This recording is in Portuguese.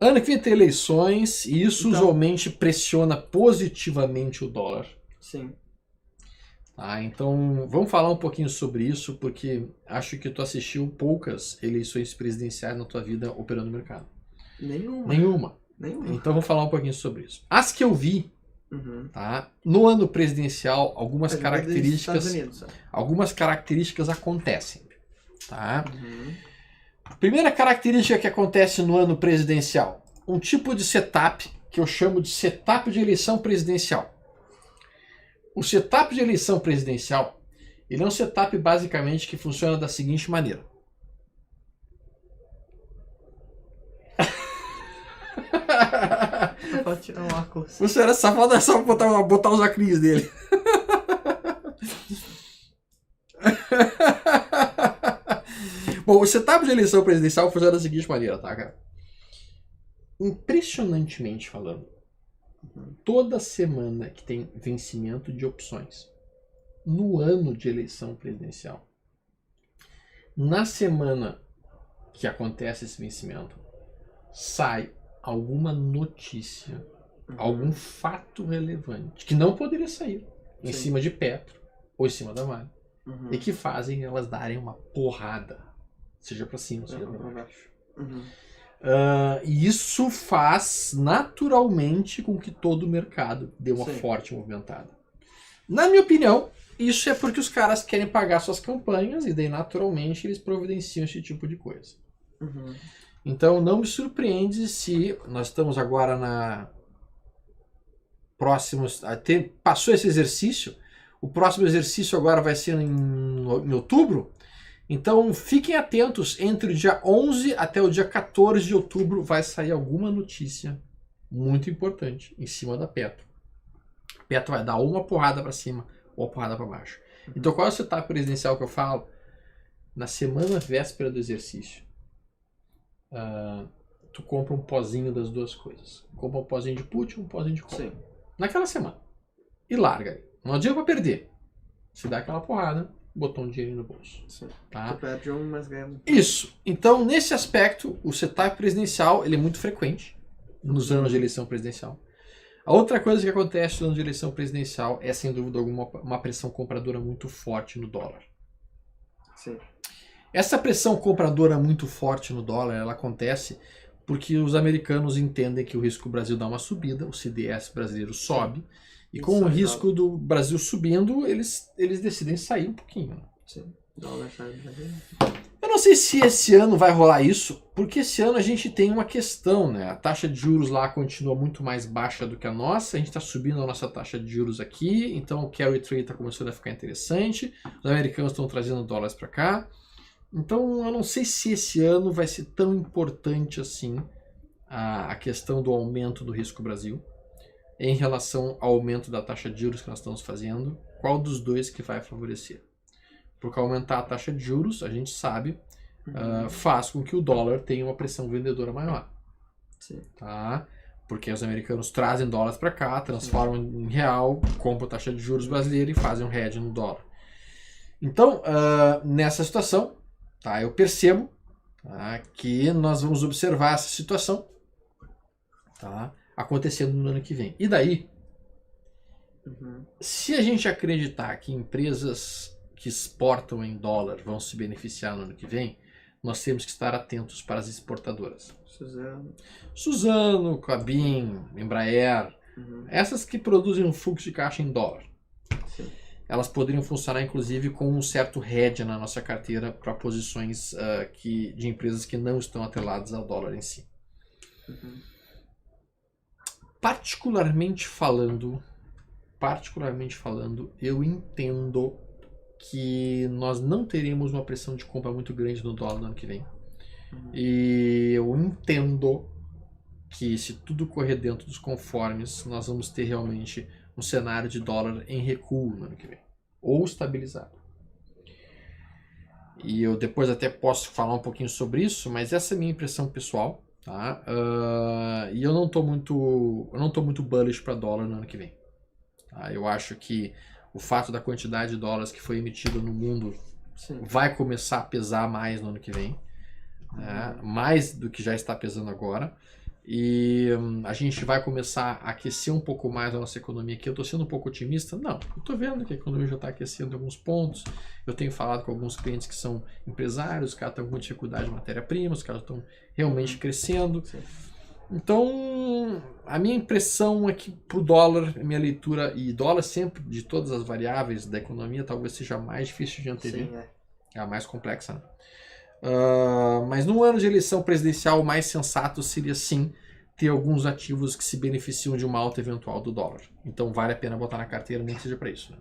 Ano que vem tem eleições e isso Então. usualmente pressiona positivamente o dólar. Sim. Tá? Então vamos falar um pouquinho sobre isso, porque acho que tu assistiu poucas eleições presidenciais na tua vida operando no mercado. Nenhuma. Então vamos falar um pouquinho sobre isso. As que eu vi, Uhum. tá? No ano presidencial, algumas Mas eu vou dos Estados Unidos, algumas características acontecem. Tá? Uhum. Primeira característica que acontece no ano presidencial, um tipo de setup que eu chamo de setup de eleição presidencial. O setup de eleição presidencial, ele é um setup basicamente que funciona da seguinte maneira. Só pode tirar um óculos. Você era safado, é só botar os acris dele. Bom, o setup de eleição presidencial funciona da seguinte maneira, tá, cara? Impressionantemente falando, toda semana que tem vencimento de opções no ano de eleição presidencial, na semana que acontece esse vencimento, sai alguma notícia, algum fato relevante que não poderia sair em cima de Petro ou em cima da Vale e que fazem elas darem uma porrada, seja para cima, seja para baixo. E isso faz naturalmente com que todo o mercado dê uma forte movimentada. Na minha opinião, isso é porque os caras querem pagar suas campanhas e daí naturalmente eles providenciam esse tipo de coisa. Então não me surpreende se nós estamos agora na próximos, passou esse exercício, o próximo exercício agora vai ser em outubro. Então fiquem atentos, entre o dia 11 até o dia 14 de outubro vai sair alguma notícia muito importante em cima da Petro. Petro vai dar uma porrada para cima ou uma porrada para baixo. Então qual é o setup presidencial que eu falo? Na semana véspera do exercício, tu compra um pozinho das duas coisas. Compra um pozinho de put e um pozinho de call. Naquela semana. E larga aí. Não adianta pra perder. Se dá aquela porrada, botou um dinheiro no bolso. Tá? Tu perde um, mas ganha muito. Isso. Então, nesse aspecto, o setup presidencial ele é muito frequente nos anos de eleição presidencial. A outra coisa que acontece no ano de eleição presidencial é, sem dúvida alguma, uma pressão compradora muito forte no dólar. Essa pressão compradora muito forte no dólar, ela acontece porque os americanos entendem que o risco do Brasil dá uma subida, o CDS brasileiro sobe, e com o risco do Brasil subindo, eles decidem sair um pouquinho. Eu não sei se esse ano vai rolar isso, porque esse ano a gente tem uma questão, né? A taxa de juros lá continua muito mais baixa do que a nossa, a gente está subindo a nossa taxa de juros aqui, então o carry trade está começando a ficar interessante, os americanos estão trazendo dólares para cá. Então eu não sei se esse ano vai ser tão importante assim a questão do aumento do risco Brasil em relação ao aumento da taxa de juros que nós estamos fazendo. Qual dos dois que vai favorecer? Porque aumentar a taxa de juros, a gente sabe, faz com que o dólar tenha uma pressão vendedora maior. Tá? Porque os americanos trazem dólares para cá, transformam em real, compram a taxa de juros brasileira e fazem um hedge no dólar. Então, nessa situação, tá, eu percebo, tá, que nós vamos observar essa situação, tá, acontecendo no ano que vem. E daí, se a gente acreditar que empresas que exportam em dólar vão se beneficiar no ano que vem, nós temos que estar atentos para as exportadoras. Suzano, Klabin, Embraer, essas que produzem um fluxo de caixa em dólar. Elas poderiam funcionar, inclusive, com um certo hedge na nossa carteira para posições de empresas que não estão atreladas ao dólar em si. Particularmente falando, eu entendo que nós não teremos uma pressão de compra muito grande no dólar no ano que vem. E eu entendo que, se tudo correr dentro dos conformes, nós vamos ter realmente um cenário de dólar em recuo no ano que vem, ou estabilizado. E eu depois até posso falar um pouquinho sobre isso, mas essa é a minha impressão pessoal, tá? E eu não tô muito bullish para dólar no ano que vem. Tá? Eu acho que o fato da quantidade de dólares que foi emitida no mundo vai começar a pesar mais no ano que vem, né? Mais do que já está pesando agora. E a gente vai começar a aquecer um pouco mais a nossa economia aqui. Eu estou sendo um pouco otimista? Não. Eu estou vendo que a economia já está aquecendo em alguns pontos. Eu tenho falado com alguns clientes que são empresários, os caras estão com dificuldade de matéria-prima, os caras estão realmente crescendo. Sim. Então, a minha impressão é que para o dólar, a minha leitura, e dólar sempre, de todas as variáveis da economia, talvez seja mais difícil de antever. Sim, É a mais complexa, né? Mas num ano de eleição presidencial, o mais sensato seria sim ter alguns ativos que se beneficiam de uma alta eventual do dólar. Então vale a pena botar na carteira, nem que seja para isso, né?